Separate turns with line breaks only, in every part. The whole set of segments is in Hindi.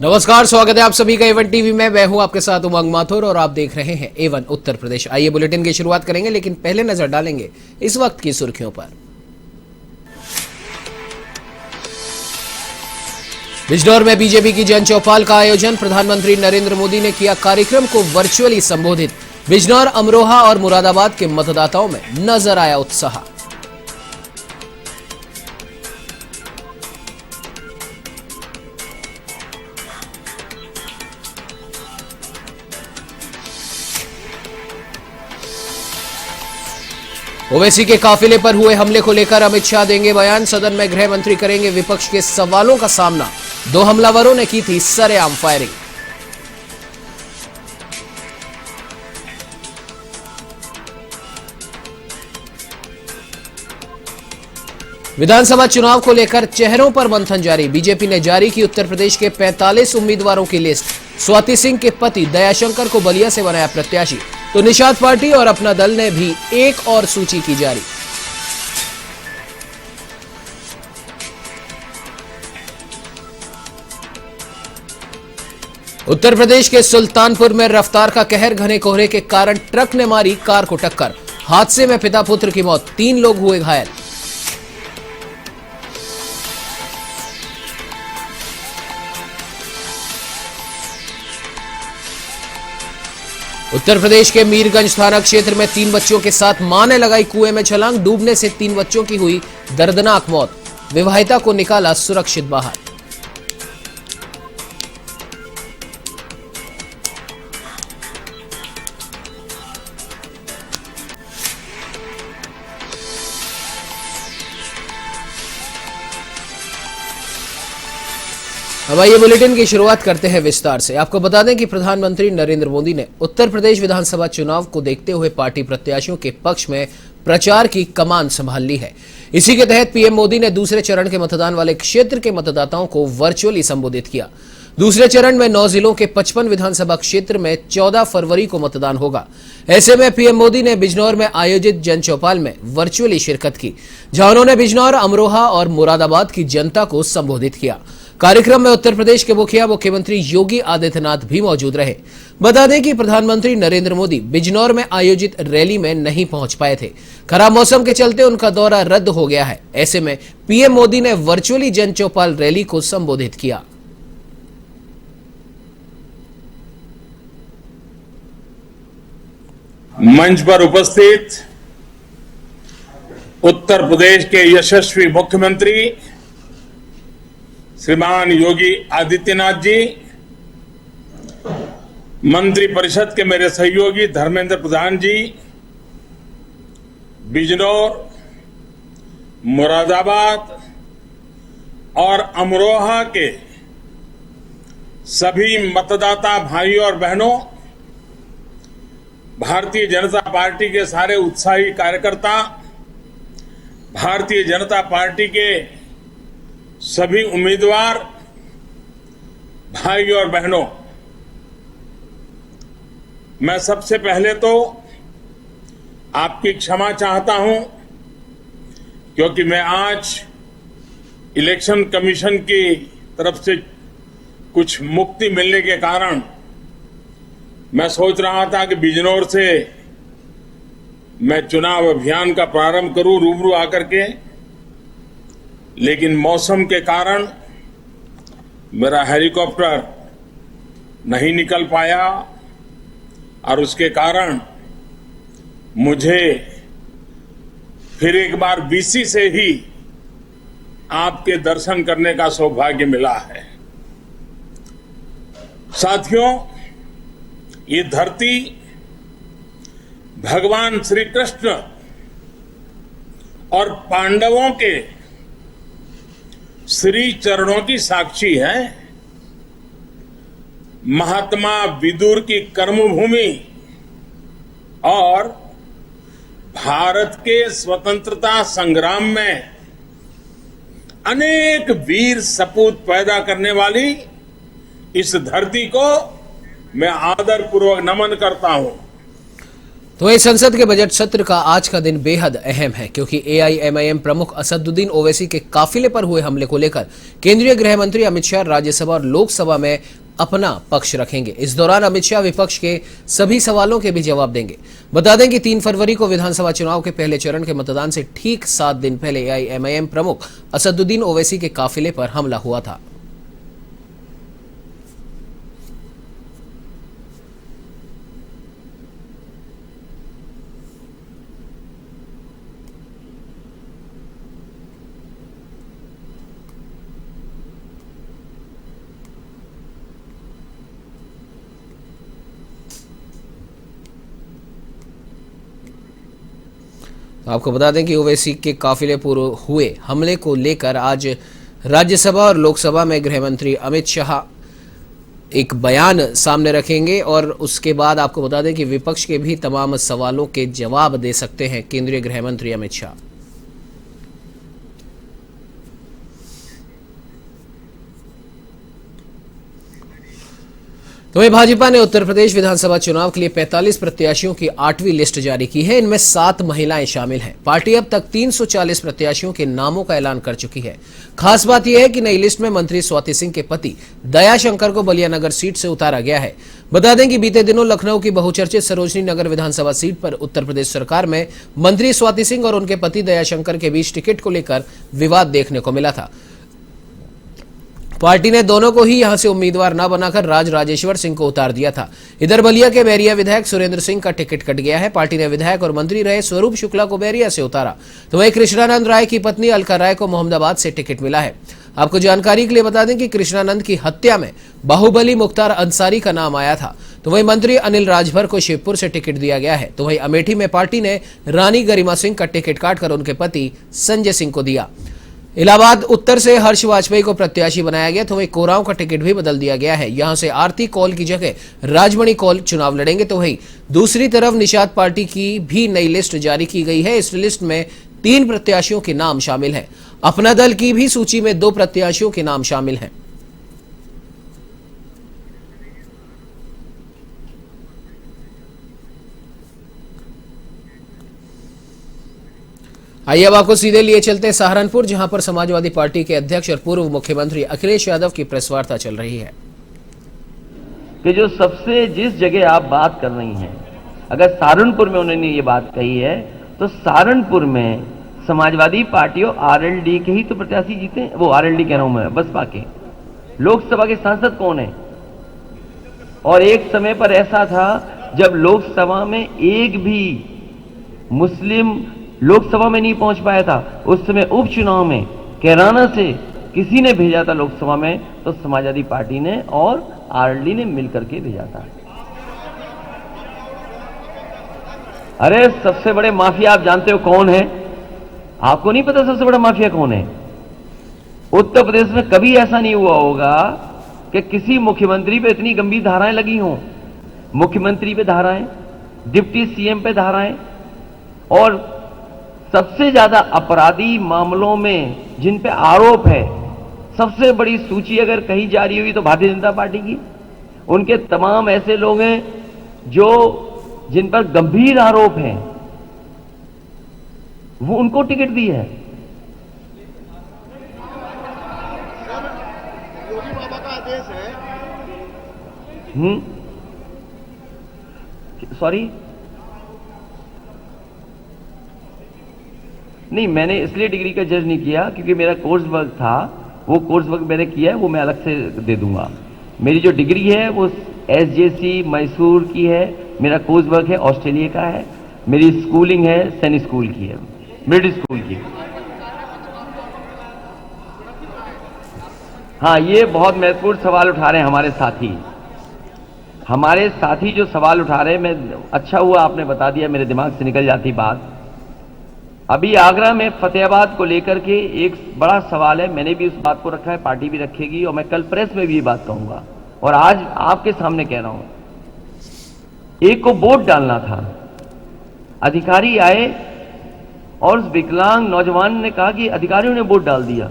नमस्कार, स्वागत है आप सभी का A1 टीवी में। मैं हूं आपके साथ उमंग माथुर और आप देख रहे हैं A1 उत्तर प्रदेश। आइए बुलेटिन की शुरुआत करेंगे, लेकिन पहले नजर डालेंगे इस वक्त की सुर्खियों पर। बिजनौर में बीजेपी की जन चौपाल का आयोजन। प्रधानमंत्री नरेंद्र मोदी ने किया कार्यक्रम को वर्चुअली संबोधित। बिजनौर, अमरोहा और मुरादाबाद के मतदाताओं में नजर आया उत्साह। ओवैसी के काफिले पर हुए हमले को लेकर अमित शाह देंगे बयान। सदन में गृह मंत्री करेंगे विपक्ष के सवालों का सामना। 2 हमलावरों ने की थी सरेआम फायरिंग। विधानसभा चुनाव को लेकर चेहरों पर मंथन जारी। बीजेपी ने जारी की उत्तर प्रदेश के 45 उम्मीदवारों की लिस्ट। स्वाति सिंह के पति दयाशंकर को बलिया से बनाया प्रत्याशी, तो निषाद पार्टी और अपना दल ने भी एक और सूची की जारी। उत्तर प्रदेश के सुल्तानपुर में रफ्तार का कहर। घने कोहरे के कारण ट्रक ने मारी कार को टक्कर। हादसे में पिता पुत्र की मौत, 3 लोग हुए घायल। उत्तर प्रदेश के मीरगंज थाना क्षेत्र में 3 बच्चों के साथ मां ने लगाई कुएं में छलांग। डूबने से 3 बच्चों की हुई दर्दनाक मौत। विवाहिता को निकाला सुरक्षित बाहर। अब आइए बुलेटिन की शुरुआत करते हैं विस्तार से। आपको बता दें कि प्रधानमंत्री नरेंद्र मोदी ने उत्तर प्रदेश विधानसभा चुनाव को देखते हुए पार्टी प्रत्याशियों के पक्ष में प्रचार की कमान संभाल ली है। इसी के तहत पीएम मोदी ने दूसरे चरण के मतदान वाले क्षेत्र के मतदाताओं को वर्चुअली संबोधित किया। दूसरे चरण में 9 जिलों के 55 विधानसभा क्षेत्र में 14 फरवरी को मतदान होगा। ऐसे में पीएम मोदी ने बिजनौर में आयोजित जन चौपाल में वर्चुअली शिरकत की, जहां उन्होंने बिजनौर, अमरोहा और मुरादाबाद की जनता को संबोधित किया। कार्यक्रम में उत्तर प्रदेश के मुख्यमंत्री योगी आदित्यनाथ भी मौजूद रहे। बता दें कि प्रधानमंत्री नरेंद्र मोदी बिजनौर में आयोजित रैली में नहीं पहुंच पाए थे। खराब मौसम के चलते उनका दौरा रद्द हो गया है। ऐसे में पीएम मोदी ने वर्चुअली जन चौपाल रैली को संबोधित किया।
मंच पर उपस्थित उत्तर प्रदेश के यशस्वी मुख्यमंत्री श्रीमान योगी आदित्यनाथ जी, मंत्रिपरिषद के मेरे सहयोगी धर्मेंद्र प्रधान जी, बिजनौर, मुरादाबाद और अमरोहा के सभी मतदाता भाइयों और बहनों, भारतीय जनता पार्टी के सारे उत्साही कार्यकर्ता, भारतीय जनता पार्टी के सभी उम्मीदवार भाइयों और बहनों, मैं सबसे पहले तो आपकी क्षमा चाहता हूं, क्योंकि मैं आज इलेक्शन कमीशन की तरफ से कुछ मुक्ति मिलने के कारण मैं सोच रहा था कि बिजनौर से मैं चुनाव अभियान का प्रारंभ करूं रूबरू आकर के, लेकिन मौसम के कारण मेरा हेलीकॉप्टर नहीं निकल पाया और उसके कारण मुझे फिर एक बार बीसी से ही आपके दर्शन करने का सौभाग्य मिला है। साथियों, ये धरती भगवान श्री कृष्ण और पांडवों के श्री चरणों की साक्षी है। महात्मा विदुर की कर्मभूमि और भारत के स्वतंत्रता संग्राम में अनेक वीर सपूत पैदा करने वाली इस धरती को मैं आदरपूर्वक नमन करता हूं।
तो इस संसद के बजट सत्र का आज का दिन बेहद अहम है क्योंकि एआईएमआईएम प्रमुख असदुद्दीन ओवैसी के काफिले पर हुए हमले को लेकर केंद्रीय गृह मंत्री अमित शाह राज्यसभा और लोकसभा में अपना पक्ष रखेंगे। इस दौरान अमित शाह विपक्ष के सभी सवालों के भी जवाब देंगे। बता दें कि 3 फरवरी को विधानसभा चुनाव के पहले चरण के मतदान से ठीक 7 दिन पहले एआईएमआईएम प्रमुख असदुद्दीन ओवैसी के काफिले पर हमला हुआ था। तो आपको बता दें कि ओवैसी के काफिले पर हुए हमले को लेकर आज राज्यसभा और लोकसभा में गृह मंत्री अमित शाह एक बयान सामने रखेंगे और उसके बाद आपको बता दें कि विपक्ष के भी तमाम सवालों के जवाब दे सकते हैं केंद्रीय गृह मंत्री अमित शाह। तो वहीं भाजपा ने उत्तर प्रदेश विधानसभा चुनाव के लिए 45 प्रत्याशियों की 8वीं लिस्ट जारी की है। इनमें 7 महिलाएं शामिल हैं। पार्टी अब तक 340 प्रत्याशियों के नामों का ऐलान कर चुकी है। खास बात यह है कि नई लिस्ट में मंत्री स्वाति सिंह के पति दयाशंकर को बलियानगर सीट से उतारा गया है। बता दें कि बीते दिनों लखनऊ की बहुचर्चित सरोजनी नगर विधानसभा सीट पर उत्तर प्रदेश सरकार में मंत्री स्वाति सिंह और उनके पति दयाशंकर के बीच टिकट को लेकर विवाद देखने को मिला था। पार्टी ने दोनों को ही यहां से उम्मीदवार न बनाकर राजेश्वर सिंह को उतार दिया था। इधर बलिया के बैरिया विधायक सुरेंद्र सिंह का टिकट कट गया है। पार्टी ने विधायक और मंत्री रहे स्वरूप शुक्ला को बैरिया से उतारा। तो वहीं कृष्णानंद राय की पत्नी अलका राय को मोहम्मदाबाद से टिकट मिला है। आपको जानकारी के लिए बता दें कि कृष्णानंद की हत्या में बाहुबली मुख्तार अंसारी का नाम आया था। तो वहीं मंत्री अनिल राजभर को शिवपुर से टिकट दिया गया है। तो वहीं अमेठी में पार्टी ने रानी गरिमा सिंह का टिकट काटकर उनके पति संजय सिंह को दिया। इलाहाबाद उत्तर से हर्ष वाजपेयी को प्रत्याशी बनाया गया। तो वहीं कोरांव का टिकट भी बदल दिया गया है। यहां से आरती कौल की जगह राजमणि कौल चुनाव लड़ेंगे। तो वहीं दूसरी तरफ निषाद पार्टी की भी नई लिस्ट जारी की गई है। इस लिस्ट में 3 प्रत्याशियों के नाम शामिल हैं। अपना दल की भी सूची में 2 प्रत्याशियों के नाम शामिल हैं। आइए अब आपको सीधे लिए चलते हैं सहारनपुर, जहां पर समाजवादी पार्टी के अध्यक्ष और पूर्व मुख्यमंत्री अखिलेश यादव की प्रेस वार्ता चल रही है।
कि जो सबसे जिस जगह आप बात कर रही हैं, अगर सहारनपुर में उन्होंने ये बात कही है तो सहारनपुर में समाजवादी पार्टी और आरएलडी के ही तो प्रत्याशी जीते हैं। वो आरएलडी कह रहा हूं मैं, बसपा के लोकसभा के सांसद कौन है? और एक समय पर ऐसा था जब लोकसभा में एक भी मुस्लिम लोकसभा में नहीं पहुंच पाया था। उस समय उपचुनाव में कैराना से किसी ने भेजा था लोकसभा में, तो समाजवादी पार्टी ने और आरएलडी ने मिलकर के भेजा था। अरे सबसे बड़े माफिया आप जानते हो कौन है? आपको नहीं पता सबसे बड़ा माफिया कौन है? उत्तर प्रदेश में कभी ऐसा नहीं हुआ होगा कि किसी मुख्यमंत्री पे इतनी गंभीर धाराएं लगी हों। मुख्यमंत्री पे धाराएं, डिप्टी सीएम पे धाराएं, और सबसे ज्यादा अपराधी मामलों में जिन पे आरोप है, सबसे बड़ी सूची अगर कही जा रही हुई तो भारतीय जनता पार्टी की। उनके तमाम ऐसे लोग हैं जो जिन पर गंभीर आरोप हैं, वो उनको टिकट दी है।
योगी बाबा का आदेश है।
सॉरी, नहीं, मैंने इसलिए डिग्री का जज नहीं किया क्योंकि मेरा कोर्स वर्क था। वो कोर्स वर्क मैंने किया है, वो मैं अलग से दे दूंगा। मेरी जो डिग्री है वो एसजेसी मैसूर की है। मेरा कोर्स वर्क है ऑस्ट्रेलिया का है। मेरी स्कूलिंग है सैनिक स्कूल की है, मिडिल स्कूल की। हाँ, ये बहुत महत्वपूर्ण सवाल उठा रहे हैं हमारे साथी जो सवाल उठा रहे हैं। मैं अच्छा हुआ आपने बता दिया, मेरे दिमाग से निकल जाती बात। अभी आगरा में फतेहाबाद को लेकर के एक बड़ा सवाल है। मैंने भी उस बात को रखा है, पार्टी भी रखेगी, और मैं कल प्रेस में भी ये बात कहूंगा और आज आपके सामने कह रहा हूं। एक को वोट डालना था, अधिकारी आए और उस विकलांग नौजवान ने कहा कि अधिकारियों ने वोट डाल दिया।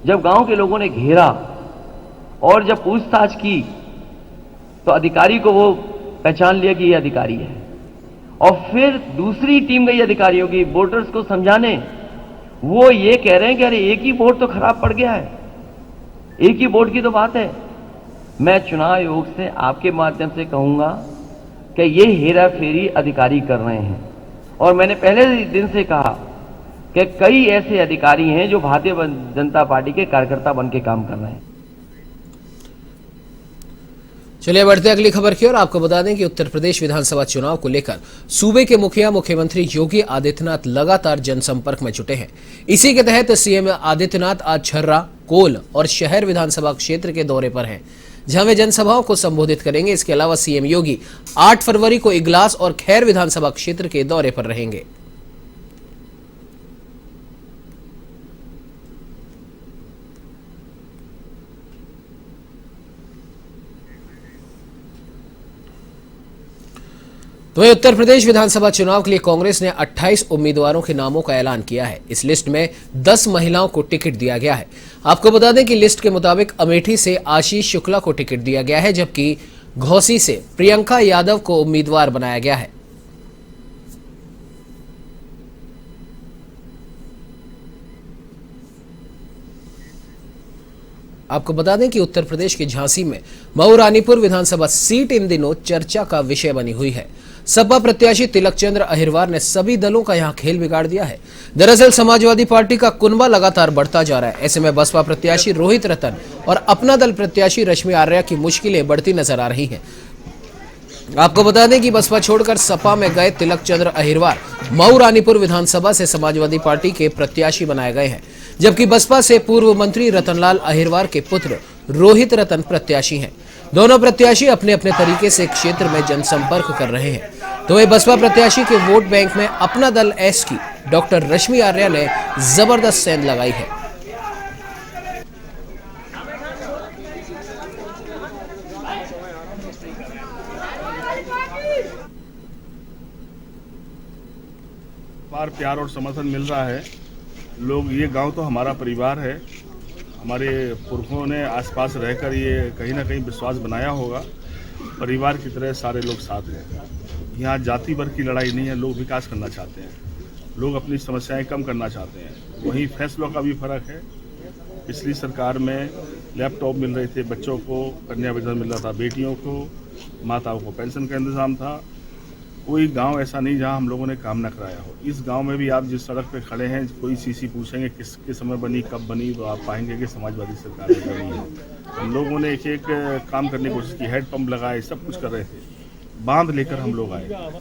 जब गांव के लोगों ने घेरा और जब पूछताछ की तो अधिकारी को वो पहचान लिया कि ये अधिकारी है। और फिर दूसरी टीम गई अधिकारियों की वोटर्स को समझाने। वो ये कह रहे हैं कि अरे एक ही वोट तो खराब पड़ गया है, एक ही वोट की तो बात है। मैं चुनाव आयोग से आपके माध्यम से कहूंगा कि ये हेरा फेरी अधिकारी कर रहे हैं, और मैंने पहले दिन से कहा कि कई ऐसे अधिकारी हैं जो भारतीय जनता पार्टी के कार्यकर्ता बन के काम कर रहे हैं।
चलिए बढ़ते अगली खबर की ओर। आपको बता दें कि उत्तर प्रदेश विधानसभा चुनाव को लेकर सूबे के मुखिया मुख्यमंत्री योगी आदित्यनाथ लगातार जनसंपर्क में जुटे हैं। इसी के तहत सीएम आदित्यनाथ आज छर्रा, कोल और शहर विधानसभा क्षेत्र के दौरे पर हैं, जहां वे जनसभाओं को संबोधित करेंगे। इसके अलावा सीएम योगी 8 फरवरी को इगलास और खैर विधानसभा क्षेत्र के दौरे पर रहेंगे। तो वहीं उत्तर प्रदेश विधानसभा चुनाव के लिए कांग्रेस ने 28 उम्मीदवारों के नामों का ऐलान किया है। इस लिस्ट में 10 महिलाओं को टिकट दिया गया है। आपको बता दें कि लिस्ट के मुताबिक अमेठी से आशीष शुक्ला को टिकट दिया गया है, जबकि घोसी से प्रियंका यादव को उम्मीदवार बनाया गया है। आपको बता दें कि उत्तर प्रदेश के झांसी में मऊ रानीपुर विधानसभा सीट इन दिनों चर्चा का विषय बनी हुई है। सपा प्रत्याशी तिलक चंद्र अहिरवार ने सभी दलों का यहां खेल बिगाड़ दिया है। दरअसल समाजवादी पार्टी का कुनबा लगातार बढ़ता जा रहा है। ऐसे में बसपा प्रत्याशी रोहित रतन और अपना दल प्रत्याशी रश्मि आर्या की मुश्किलें बढ़ती नजर आ रही हैं। आपको बता दें कि बसपा छोड़कर सपा में गए तिलक चंद्र अहिरवार मऊ रानीपुर विधानसभा से समाजवादी पार्टी के प्रत्याशी बनाए गए हैं, जबकि बसपा से पूर्व मंत्री रतनलाल अहिरवार के पुत्र रोहित रतन प्रत्याशी हैं। दोनों प्रत्याशी अपने अपने तरीके से क्षेत्र में जनसंपर्क कर रहे हैं। तो वही बसपा प्रत्याशी के वोट बैंक में अपना दल एस की डॉक्टर रश्मि आर्या ने जबरदस्त सेंध लगाई है।
बार प्यार और समर्थन मिल रहा है। लोग, ये गांव तो हमारा परिवार है, हमारे पुरखों ने आसपास रहकर ये कहीं ना कहीं विश्वास बनाया होगा। परिवार की तरह सारे लोग साथ हैं। यहाँ जाति वर्ग की लड़ाई नहीं है, लोग विकास करना चाहते हैं, लोग अपनी समस्याएं कम करना चाहते हैं। वहीं फैसलों का भी फर्क है। पिछली सरकार में लैपटॉप मिल रहे थे, बच्चों को कन्या भोजन मिल रहा था, बेटियों को, माताओं को पेंशन का इंतजाम था। कोई गांव ऐसा नहीं जहां हम लोगों ने काम न कराया हो। इस गांव में भी आप जिस सड़क पे खड़े हैं, कोई सीसी पूछेंगे किसके समय बनी, कब बनी, तो आप पाएंगे कि समाजवादी सरकार ने बनी है। हम लोगों ने एक एक काम करने की कोशिश की, हेडपंप लगाए, सब कुछ कर रहे थे, बांध लेकर हम लोग आए।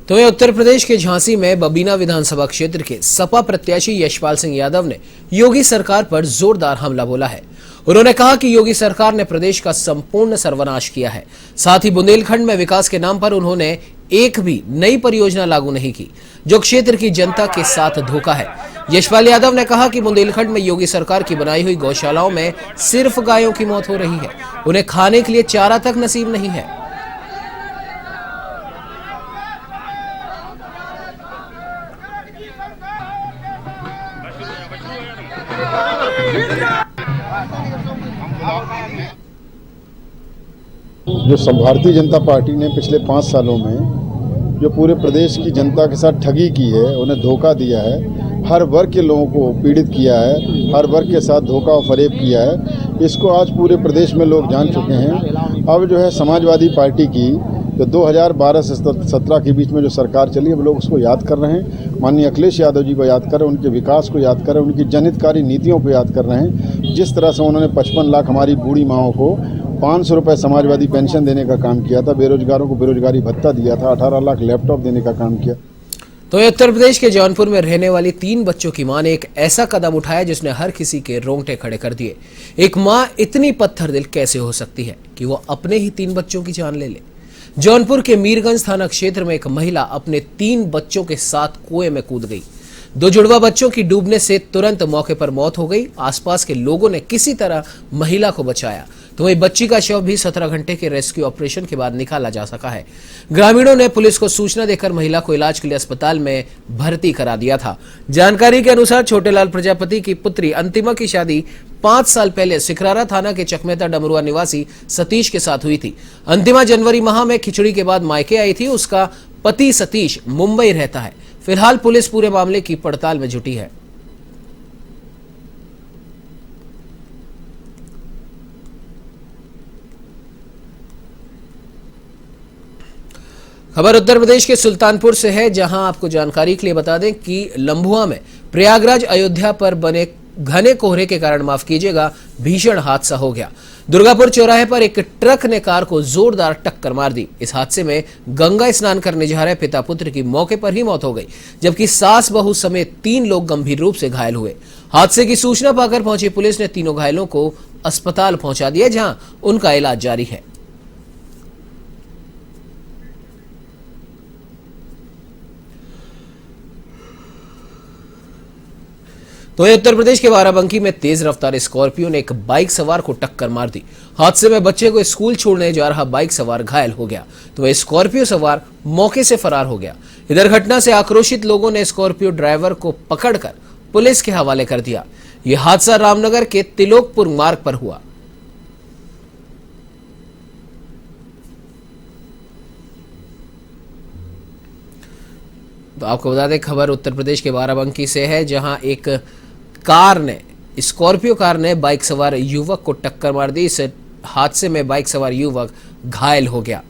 तो ये उत्तर प्रदेश के झांसी में बबीना विधानसभा क्षेत्र के सपा प्रत्याशी यशपाल सिंह यादव ने योगी सरकार पर जोरदार हमला बोला है। उन्होंने कहा कि योगी सरकार ने प्रदेश का संपूर्ण सर्वनाश किया है। साथ ही बुंदेलखंड में विकास के नाम पर उन्होंने एक भी नई परियोजना लागू नहीं की, जो क्षेत्र की जनता के साथ धोखा है। यशपाल यादव ने कहा कि बुंदेलखंड में योगी सरकार की बनाई हुई गौशालाओं में सिर्फ गायों की मौत हो रही है, उन्हें खाने के लिए चारा तक नसीब नहीं है।
जो भारतीय जनता पार्टी ने पिछले 5 सालों में जो पूरे प्रदेश की जनता के साथ ठगी की है, उन्हें धोखा दिया है, हर वर्ग के लोगों को पीड़ित किया है, हर वर्ग के साथ धोखा और फरेब किया है, इसको आज पूरे प्रदेश में लोग जान चुके हैं। अब जो है समाजवादी पार्टी की जो 2012 से 17 के बीच में जो सरकार चली, अब लोग उसको याद कर रहे हैं। माननीय अखिलेश यादव जी को याद कर रहे हैं, उनके विकास को याद कर रहे हैं, उनकी जनहितकारी नीतियों को याद कर रहे हैं। जिस तरह से उन्होंने 55 लाख हमारी बूढ़ी माओं को 500 रुपये समाजवादी पेंशन देने का काम किया था, बेरोजगारों को बेरोजगारी भत्ता दिया था, 18 लाख लैपटॉप देने का काम किया।
तो उत्तर प्रदेश के जौनपुर में रहने वाली 3 बच्चों की मां ने एक ऐसा कदम उठाया जिसने हर किसी के रोंगटे खड़े कर दिए। एक मां इतनी पत्थर दिल कैसे हो सकती है कि वो अपने ही 3 बच्चों की जान ले ले। जौनपुर के मीरगंज थाना क्षेत्र में एक महिला अपने 3 बच्चों के साथ कुएं में कूद गई। 2 जुड़वा बच्चों की डूबने से तुरंत मौके पर मौत हो गई। आसपास के लोगों ने किसी तरह महिला को बचाया, तो वही बच्ची का शव भी 17 घंटे के रेस्क्यू ऑपरेशन के बाद निकाला जा सका है। ग्रामीणों ने पुलिस को सूचना देकर महिला को इलाज के लिए अस्पताल में भर्ती करा दिया था। जानकारी के अनुसार छोटेलाल प्रजापति की पुत्री अंतिमा की शादी 5 साल पहले सिखरारा थाना के चकमेता डमरुआ निवासी सतीश के साथ हुई थी। अंतिमा जनवरी माह में खिचड़ी के बाद मायके आई थी। उसका पति सतीश मुंबई रहता है। फिलहाल पुलिस पूरे मामले की पड़ताल में जुटी है। खबर उत्तर प्रदेश के सुल्तानपुर से है, जहां आपको जानकारी के लिए बता दें कि लंबुआ में प्रयागराज अयोध्या पर बने घने कोहरे के कारण, माफ कीजिएगा, भीषण हादसा हो गया। दुर्गापुर चौराहे पर एक ट्रक ने कार को जोरदार टक्कर मार दी। इस हादसे में गंगा स्नान करने जा रहे पिता पुत्र की मौके पर ही मौत हो गई, जबकि सास बहू समेत 3 लोग गंभीर रूप से घायल हुए। हादसे की सूचना पाकर पहुंची पुलिस ने तीनों घायलों को अस्पताल पहुंचा दिया, जहां उनका इलाज जारी है। तो उत्तर प्रदेश के बाराबंकी में तेज रफ्तार स्कॉर्पियो ने एक बाइक सवार को टक्कर मार दी। हादसे में बच्चे को स्कूल छोड़ने जा रहा बाइक सवार घायल हो गया, तो वह स्कॉर्पियो सवार मौके से फरार हो गया। इधर घटना से आक्रोशित लोगों ने स्कॉर्पियो ड्राइवर को पकड़कर पुलिस के हवाले कर दिया। यह हादसा रामनगर के तिलोकपुर मार्ग पर हुआ। तो आपको बता दें, खबर उत्तर प्रदेश के बाराबंकी से है, जहां एक स्कॉर्पियो कार ने बाइक सवार युवक को टक्कर मार दी। इस हादसे में बाइक सवार युवक घायल हो गया।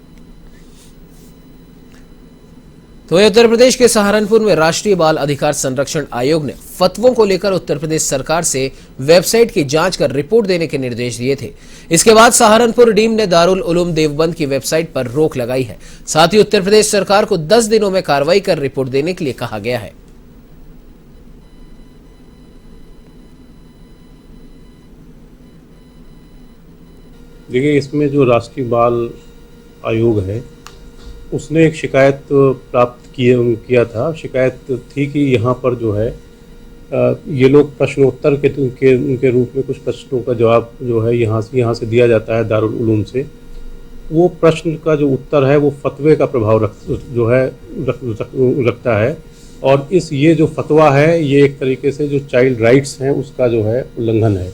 तो उत्तर प्रदेश के सहारनपुर में राष्ट्रीय बाल अधिकार संरक्षण आयोग ने फतवों को लेकर उत्तर प्रदेश सरकार से वेबसाइट की जांच कर रिपोर्ट देने के निर्देश दिए थे। इसके बाद सहारनपुर डीम ने दारुल उलूम देवबंद की वेबसाइट पर रोक लगाई है। साथ ही उत्तर प्रदेश सरकार को 10 दिनों में कार्रवाई कर रिपोर्ट देने के लिए कहा गया है।
देखिए, इसमें जो राष्ट्रीय बाल आयोग है उसने एक शिकायत प्राप्त किया था। शिकायत थी कि यहाँ पर जो है ये लोग प्रश्नोत्तर के रूप में कुछ प्रश्नों का जवाब जो है यहाँ से दिया जाता है दारुल उलूम से। वो प्रश्न का जो उत्तर है वो फतवे का प्रभाव रखता है, और ये जो फतवा है ये एक तरीके से जो चाइल्ड राइट्स हैं उसका जो है उल्लंघन है।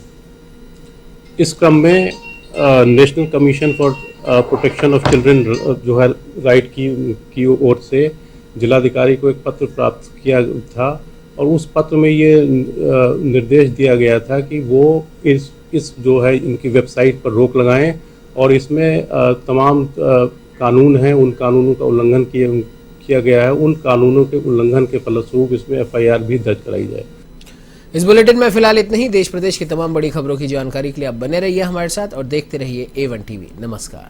इस क्रम में national commission for protection of children जो है राइट की ओर से जिलाधिकारी को एक पत्र प्राप्त किया था, और उस पत्र में ये निर्देश दिया गया था कि वो इस जो है इनकी वेबसाइट पर रोक लगाएं, और इसमें तमाम कानून हैं उन कानूनों का उल्लंघन किया गया है। उन कानूनों के उल्लंघन के फलस्वरूप इसमें FIR भी दर्ज कराई जाए।
इस बुलेटिन में फिलहाल इतना ही। देश प्रदेश की तमाम बड़ी खबरों की जानकारी के लिए आप बने रहिए हमारे साथ और देखते रहिए A1 TV। नमस्कार।